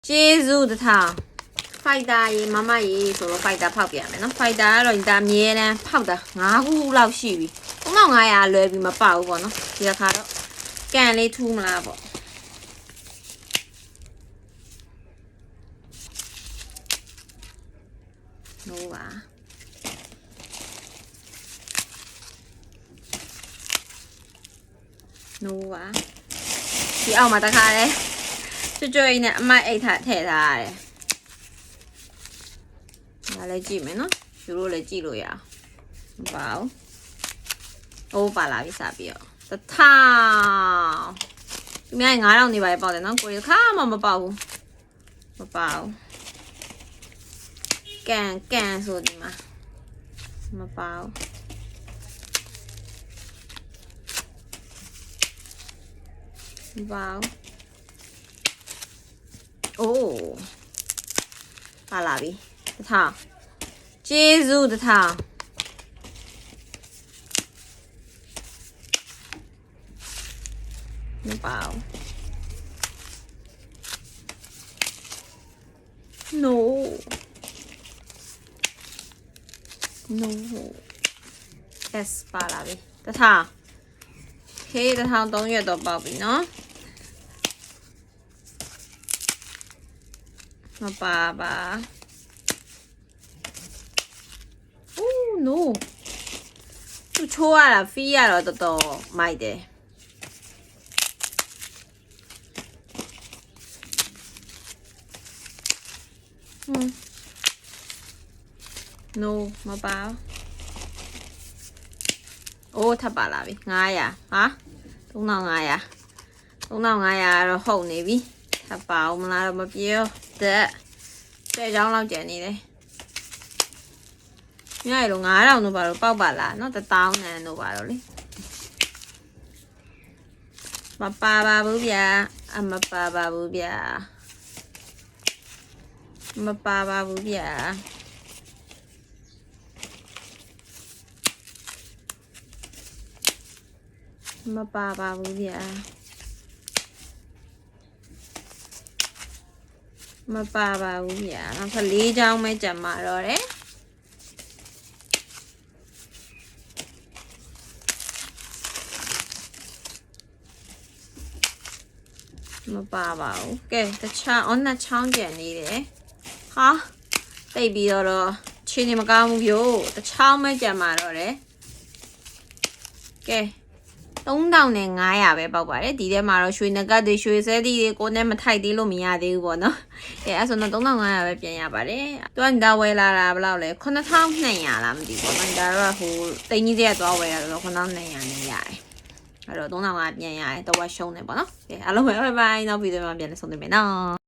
ကျေးဇူးတထောင်ဖိုက်တာရေမမရေဆိုတော့ဖိုက်တာဖောက်ပြန်မယ်နော်ဖိုက်တာကတော့ဒါအမြဲတမ်းဖောက်တာ9ခုလောက်ရှိပြီ3500လွယ်ပြီးမပေါဘူးပေါ့နော်ဒီတစ်ခါတော့ကန်လေးထူးမလားပေါ့နိုးပါနိုးပါဒီအောက်မှာတခါလေကျွတ်နဲ့အမိုက်အိတ်ထည့်ထားရတယ်ဒါလည်းကြည့်မယ်နော်သူတို့လည်းကြည့်လို့ရအောင်မပါဘူးအိုးပါလာပြီစပြီးတော့တထောင်ဒီမြိုင်9000နေပါလေပေါက်တယ်နော်ကိုရီခါမှမပေါက်ဘူးမပေါက်ကန်ဆိုဒီမှာမပေါက်မပေါက်အိုးပါလာပြီတထောင်ကျေးဇူးတထောင်မပေါက် no yes ပါလာပြီတထောင် okay တထောင်3ရက်တော့ပေါက်ပြီနော်မပါပါ no သူချိုးရတာဖီးရတော့တော်တော်မိုက်တယ်no မပါအိုးထပ်ပါလာပြီ900ဟာ3500တော့ဟုတ်နေပြီထပ်ပါအောင်မလားတော့မပြောတဲ့ကြောင်းလောက်ကျန်နေတယ်ညရလို့9000တို့ပါတော့ပေါက်ပါလားเนาะ1000နန်းတို့ပါတော့လေမပါပါဘူးဗျာမပါပါဘူးဗျာမပါပါဘူးဗျာမပါပါဘူးဗျာမပါပါဘူးဗျာနောက်ထပ်4ချောင်းပဲကြံမှာတော့တယ်မပါပါဘူးကဲတခြားနှစ်ချောင်းကျန်နေတယ်ဟာတိတ်ပြီးတော့ချင်းနေမကောင်းဘူးပြို့တချောင်းပဲကြံမှာတော့တယ်ကဲ3500ပဲပေါက်ပါတယ်ဒီထဲမှာတော့ရွှေနဂတ်တွေရွှေစဲသီးတွေကိုနဲ့မထိုက်သေးလို့မရသေးဘူးပေါ့နော်အဲ့ဆိုတော့3500ပဲပြန်ရပါတယ်သူကဒါဝယ်လာတာဘယ်လောက်လဲ9200လားမသိဘူးပေါ့နော်ဒါတော့ဟိုတိန်ကြီးတွေကသွားဝယ်ရတော့9200နဲ့ရတယ်အဲ့တော့3500ပြန်ရတယ်တော့ရှုံးတယ်ပေါ့နော်ကဲအားလုံးပဲဘိုင်ဘိုင်နောက်ဗီဒီယိုမှာပြန်လည်ဆုံတွေ့မယ်နော်